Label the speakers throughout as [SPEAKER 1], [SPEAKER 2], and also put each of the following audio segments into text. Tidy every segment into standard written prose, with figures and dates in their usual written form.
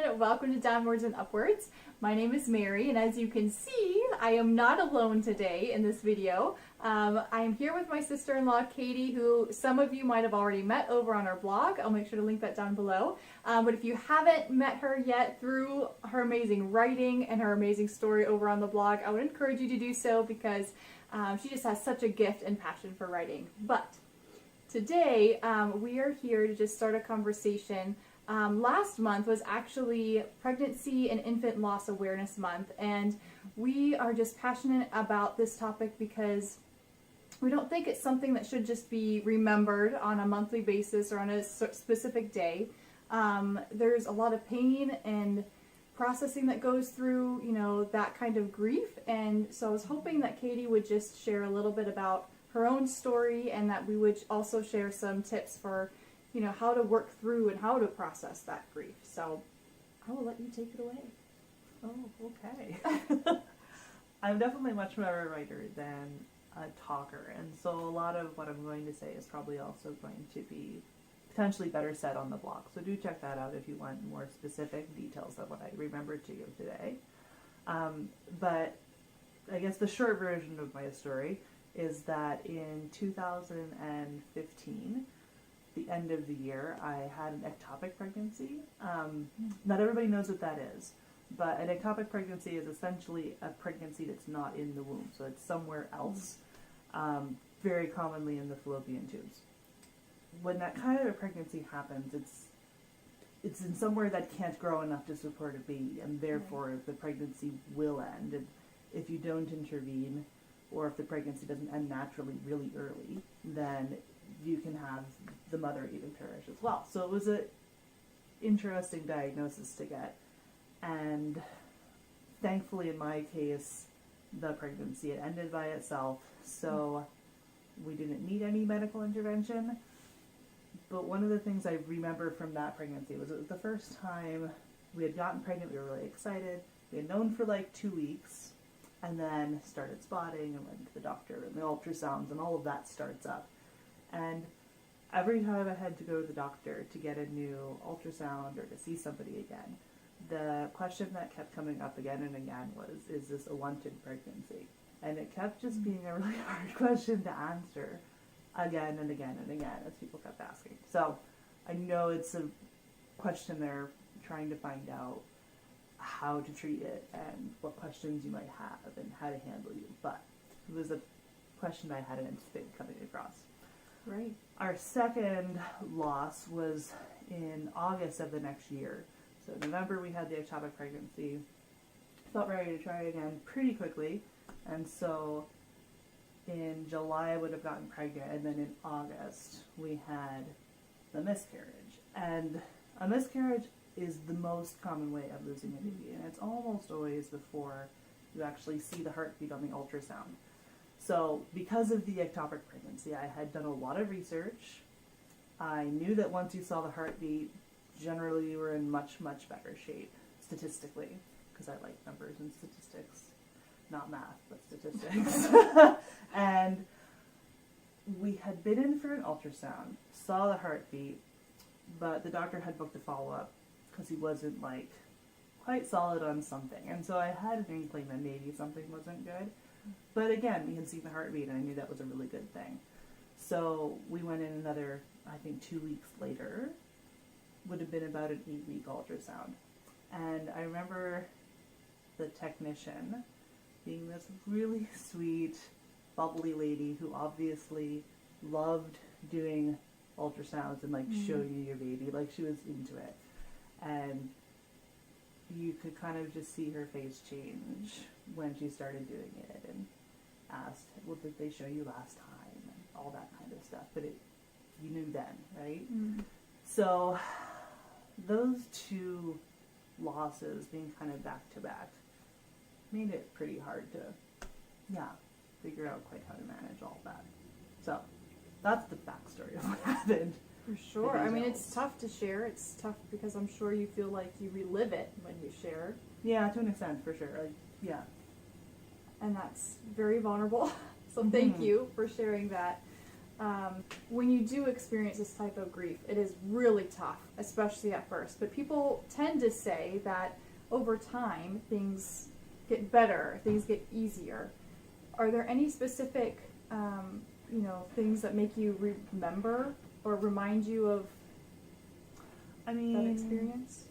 [SPEAKER 1] everyone. Welcome to Downwards and Upwards. My name is Mary, and as you can see, I am not alone today in this video. I am here with my sister-in-law, Katie, who some of you might have already met over on our blog. I'll make sure to link that down below. But if you haven't met her yet through her amazing writing and her amazing story over on the blog, I would encourage you to do so because she just has such a gift and passion for writing. But today, we are here to just start a conversation. Last month was actually Pregnancy and Infant Loss Awareness Month, and we are just passionate about this topic because we don't think it's something that should just be remembered on a monthly basis or on a specific day. There's a lot of pain and processing that goes through, that kind of grief, and so I was hoping that Katie would just share a little bit about her own story and that we would also share some tips for how to work through and how to process that grief. So I will let you take it away.
[SPEAKER 2] Oh, okay. I'm definitely much more of a writer than a talker, and so a lot of what I'm going to say is probably also going to be potentially better said on the blog. So do check that out if you want more specific details than what I remembered to give today. But I guess the short version of my story is that in 2015, the end of the year, I had an ectopic pregnancy. Not everybody knows what that is, but an ectopic pregnancy is essentially a pregnancy that's not in the womb, so it's somewhere else, very commonly in the fallopian tubes. When that kind of a pregnancy happens, it's in somewhere that can't grow enough to support a baby, and therefore the pregnancy will end. And if you don't intervene, or if the pregnancy doesn't end naturally really early, then you can have the mother even perish as well. So it was an interesting diagnosis to get. And thankfully, in my case, the pregnancy had ended by itself, so we didn't need any medical intervention. But one of the things I remember from that pregnancy was it was the first time we had gotten pregnant. We were really excited. We had known for like 2 weeks, and then started spotting and went to the doctor and the ultrasounds and all of that starts up. And every time I had to go to the doctor to get a new ultrasound or to see somebody again, the question that kept coming up again and again was, is this a wanted pregnancy? And it kept just being a really hard question to answer again and again and again as people kept asking. So I know it's a question they're trying to find out how to treat it and what questions you might have and how to handle you. But it was a question I hadn't anticipated coming across.
[SPEAKER 1] Right.
[SPEAKER 2] Our second loss was in August of the next year. So in November we had the ectopic pregnancy. Felt ready to try again pretty quickly. And so in July I would have gotten pregnant, and then in August we had the miscarriage. And a miscarriage is the most common way of losing a baby, and it's almost always before you actually see the heartbeat on the ultrasound. So because of the ectopic pregnancy, I had done a lot of research. I knew that once you saw the heartbeat, generally you were in much, much better shape statistically, because I like numbers and statistics, not math, but statistics. And we had been in for an ultrasound, saw the heartbeat, but the doctor had booked a follow-up because he wasn't quite solid on something. And so I had an inkling that maybe something wasn't good. But again, we had seen the heartbeat, and I knew that was a really good thing. So we went in another, I think 2 weeks later, would have been about an 8-week ultrasound. And I remember the technician being this really sweet, bubbly lady who obviously loved doing ultrasounds and showing you your baby. She was into it. And you could kind of just see her face change when she started doing it, and asked, well, did they show you last time, and all that kind of stuff. But you knew then, right? Mm-hmm. So those two losses being kind of back to back made it pretty hard to figure out quite how to manage all that. So that's the backstory of what happened.
[SPEAKER 1] For sure. I mean, it's tough to share. It's tough because I'm sure you feel like you relive it when you share.
[SPEAKER 2] Yeah, to an extent, for sure. Yeah.
[SPEAKER 1] And that's very vulnerable. So thank you for sharing that. when you do experience this type of grief, it is really tough, especially at first. But people tend to say that over time, things get better, things get easier. Are there any specific, things that make you remember or remind you of
[SPEAKER 2] I mean,
[SPEAKER 1] that experience?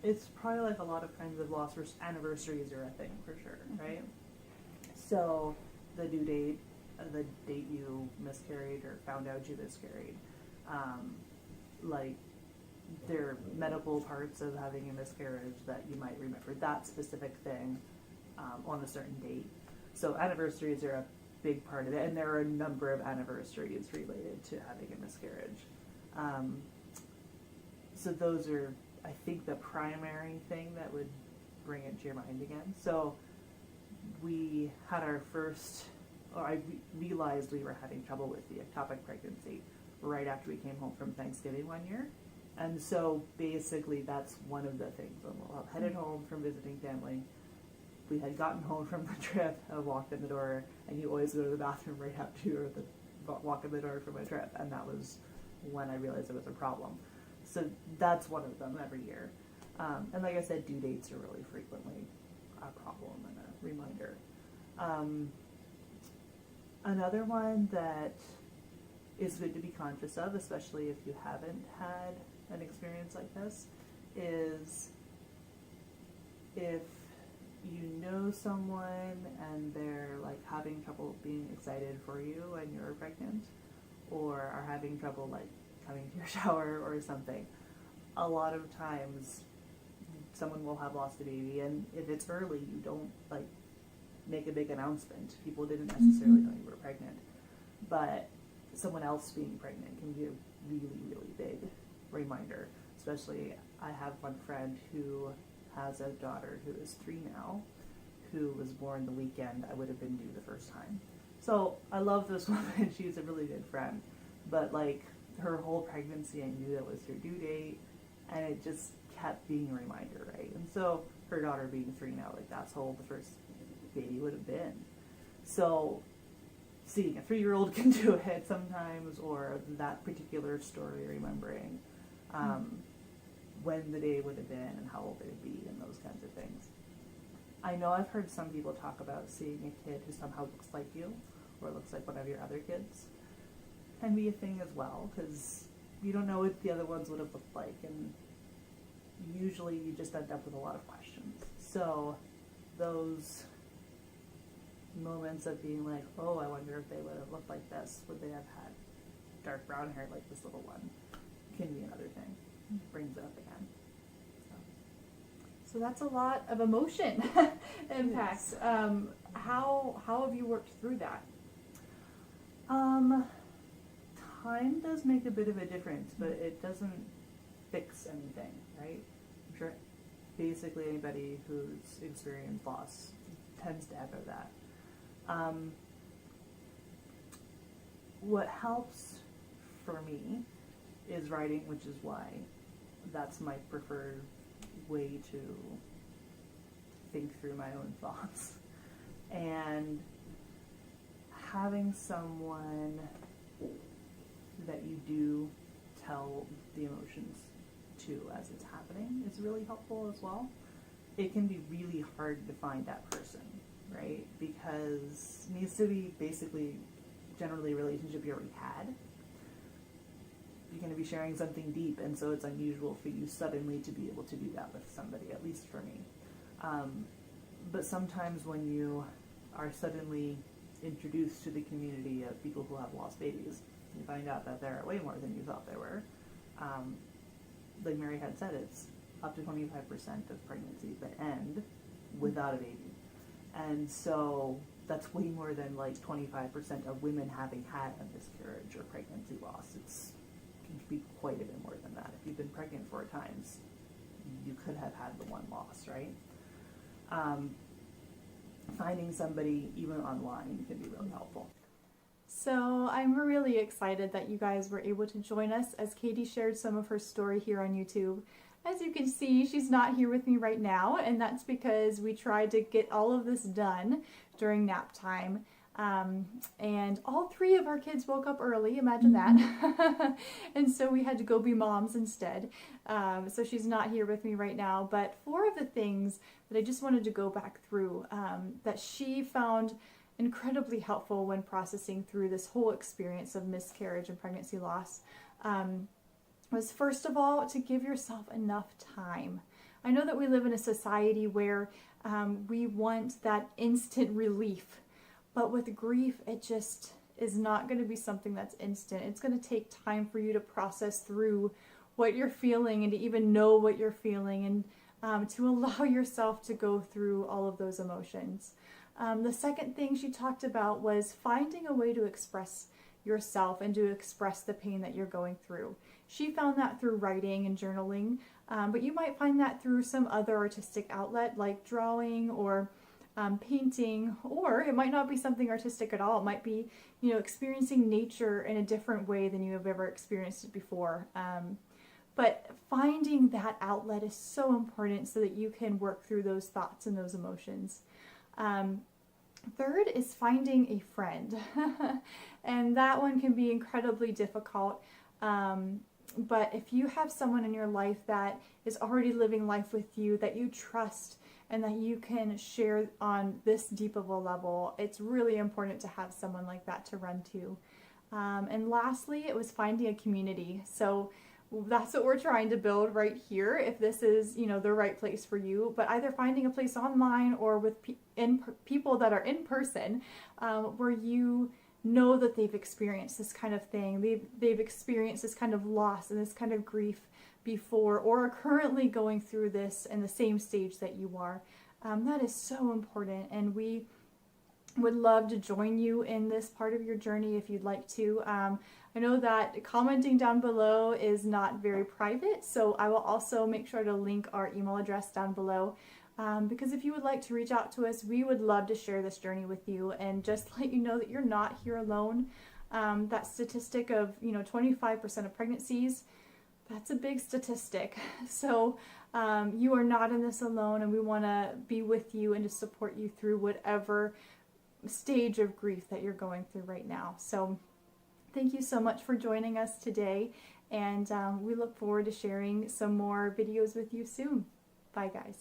[SPEAKER 2] it's probably like a lot of kinds of loss. Anniversaries are a thing for sure, right? So the due date, the date you miscarried or found out you miscarried, like there are medical parts of having a miscarriage that you might remember that specific thing on a certain date. So anniversaries are a big part of it, and there are a number of anniversaries related to having a miscarriage. So those are, I think, the primary thing that would bring it to your mind again. So we had our first, or I realized we were having trouble with the ectopic pregnancy right after we came home from Thanksgiving one year. And so basically that's one of the things. When we headed home from visiting family, we had gotten home from the trip, I walked in the door, and you always go to the bathroom right after you walk in the door from a trip, and that was when I realized it was a problem. So that's one of them every year. And like I said, due dates are really frequently a problem and a reminder. Another one that is good to be conscious of, especially if you haven't had an experience like this, is if you know someone and they're like having trouble being excited for you when you're pregnant, or are having trouble like coming to your shower or something, a lot of times someone will have lost a baby, and if it's early, you don't like make a big announcement. People didn't necessarily know you were pregnant, but someone else being pregnant can be a really, really big reminder. Especially, I have one friend who has a daughter who is 3 now, who was born the weekend I would have been due the first time. So I love this woman. She's a really good friend, but like her whole pregnancy, I knew that was her due date, and it just kept being a reminder, right? And so her daughter being 3 now, like that's how old the first baby would have been. So seeing a 3-year-old can do it sometimes, or that particular story remembering when the day would have been and how old they would be and those kinds of things. I know I've heard some people talk about seeing a kid who somehow looks like you or looks like one of your other kids. Can be a thing as well, because you don't know what the other ones would have looked like, and usually you just end up with a lot of questions. So those moments of being like, oh, I wonder if they would have looked like this, would they have had dark brown hair like this little one, can be another thing. Brings it up again.
[SPEAKER 1] So that's a lot of emotion impacts.
[SPEAKER 2] Yes.
[SPEAKER 1] How have you worked through that?
[SPEAKER 2] Time does make a bit of a difference, but it doesn't fix anything, right? I'm sure basically anybody who's experienced loss tends to echo that. What helps for me is writing, which is why that's my preferred way to think through my own thoughts. And having someone that you do tell the emotions to as it's happening is really helpful as well. It can be really hard to find that person, right? Because it needs to be basically generally a relationship you already had. You're going to be sharing something deep, and so it's unusual for you suddenly to be able to do that with somebody, at least for me. But sometimes when you are suddenly introduced to the community of people who have lost babies, you find out that there are way more than you thought there were. Like Mary had said, it's up to 25% of pregnancies that end without a baby. And so that's way more than like 25% of women having had a miscarriage or pregnancy loss. It can be quite a bit more than that. If you've been pregnant 4 times, you could have had the one loss, right? Finding somebody even online can be really helpful.
[SPEAKER 1] So I'm really excited that you guys were able to join us as Katie shared some of her story here on YouTube. As you can see, she's not here with me right now, and that's because we tried to get all of this done during nap time. And all three of our kids woke up early, imagine that. And so we had to go be moms instead. So she's not here with me right now, but 4 of the things that I just wanted to go back through that she found incredibly helpful when processing through this whole experience of miscarriage and pregnancy loss was, first of all, to give yourself enough time. I know that we live in a society where we want that instant relief, but with grief, it just is not going to be something that's instant. It's going to take time for you to process through what you're feeling and to even know what you're feeling, and to allow yourself to go through all of those emotions. The second thing she talked about was finding a way to express yourself and to express the pain that you're going through. She found that through writing and journaling, but you might find that through some other artistic outlet like drawing or painting, or it might not be something artistic at all. It might be, experiencing nature in a different way than you have ever experienced it before. But finding that outlet is so important so that you can work through those thoughts and those emotions. Third is finding a friend. And that one can be incredibly difficult. But if you have someone in your life that is already living life with you, that you trust, and that you can share on this deep of a level, it's really important to have someone like that to run to. And lastly, it was finding a community. So that's what we're trying to build right here, if this is, the right place for you. But either finding a place online or with people that are in person, where you know that they've experienced this kind of thing. They've experienced this kind of loss and this kind of grief before, or are currently going through this in the same stage that you are. That is so important, and we would love to join you in this part of your journey if you'd like to. I know that commenting down below is not very private, so I will also make sure to link our email address down below, because if you would like to reach out to us, we would love to share this journey with you and just let you know that you're not here alone. That statistic of 25% of pregnancies, that's a big statistic. So you are not in this alone, and we want to be with you and to support you through whatever stage of grief that you're going through right now. So thank you so much for joining us today, and we look forward to sharing some more videos with you soon. Bye guys.